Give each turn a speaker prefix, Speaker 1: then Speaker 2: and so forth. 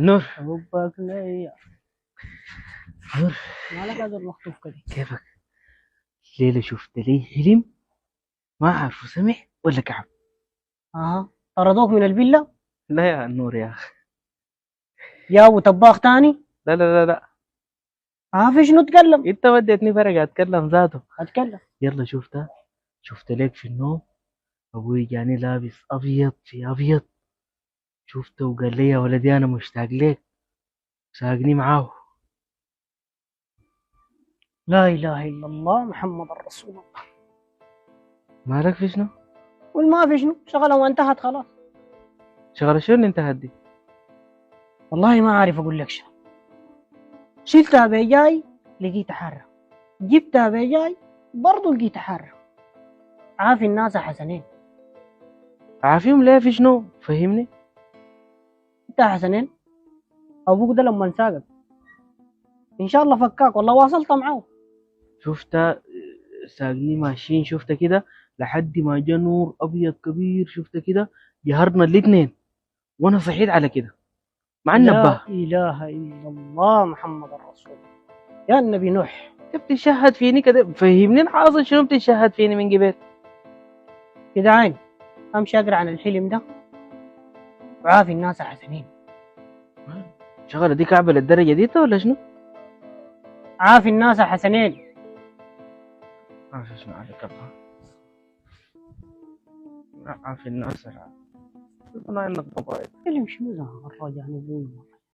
Speaker 1: النور.
Speaker 2: ربك لي
Speaker 1: نور،
Speaker 2: مالك هذا المخطوف كده؟
Speaker 1: كيفك؟ ليلة شفت لي حلم ما عارفه سمح ولا كعب.
Speaker 2: اها، طردوك من الفيلا؟
Speaker 1: لا يا النور يا أخي.
Speaker 2: يا ابو طباخ تاني؟
Speaker 1: لا لا لا لا،
Speaker 2: في شنو اتكلم؟
Speaker 1: انت وديتني فرق اتكلم ذاته.
Speaker 2: اتكلم.
Speaker 1: يلا شفت ليك في النوم ابوي جاني لابس ابيض في ابيض. شفته وقال لي يا ولدي انا مشتاق ليك، ساقني معاه.
Speaker 2: لا اله الا الله محمد رسول الله.
Speaker 1: مالك في شنو؟
Speaker 2: قول ما في شنو، شغله وانتهت خلاص.
Speaker 1: شغل شو اللي انت هدي؟
Speaker 2: والله ما عارف اقول لك شنو. شلتها بجاي لقيتها حارة، جبتها بجاي برضو لقيتها حارة. عافي الناس حسنين.
Speaker 1: عارفين ليه في شنو؟ فهمني.
Speaker 2: انت حسنين، ابوك ده لما ساقك ان شاء الله فكاك والله واصلت معاه.
Speaker 1: شفت ساقني ماشيين، شفت كده لحد ما جا نور ابيض كبير، شفت كده جهرنا الاتنين وانا صحيت على كده مع
Speaker 2: لا
Speaker 1: النباه.
Speaker 2: اله الا الله محمد رسول الله. يا النبي نوح.
Speaker 1: انت بتشهد فيني كده؟ فهمني الحاصل شنو بتشهد فيني من قبل؟
Speaker 2: كده عين امشي اقرا عن الحلم ده وعافي الناس حسنين.
Speaker 1: شغلة دي كعبة للدرجة دي ولا شنو؟
Speaker 2: عافي الناس حسنين.
Speaker 1: ما في اسمع عليك الله. ما في الناس. ما عندك قضايا.
Speaker 2: حلم شنو ده الرجال ابوي؟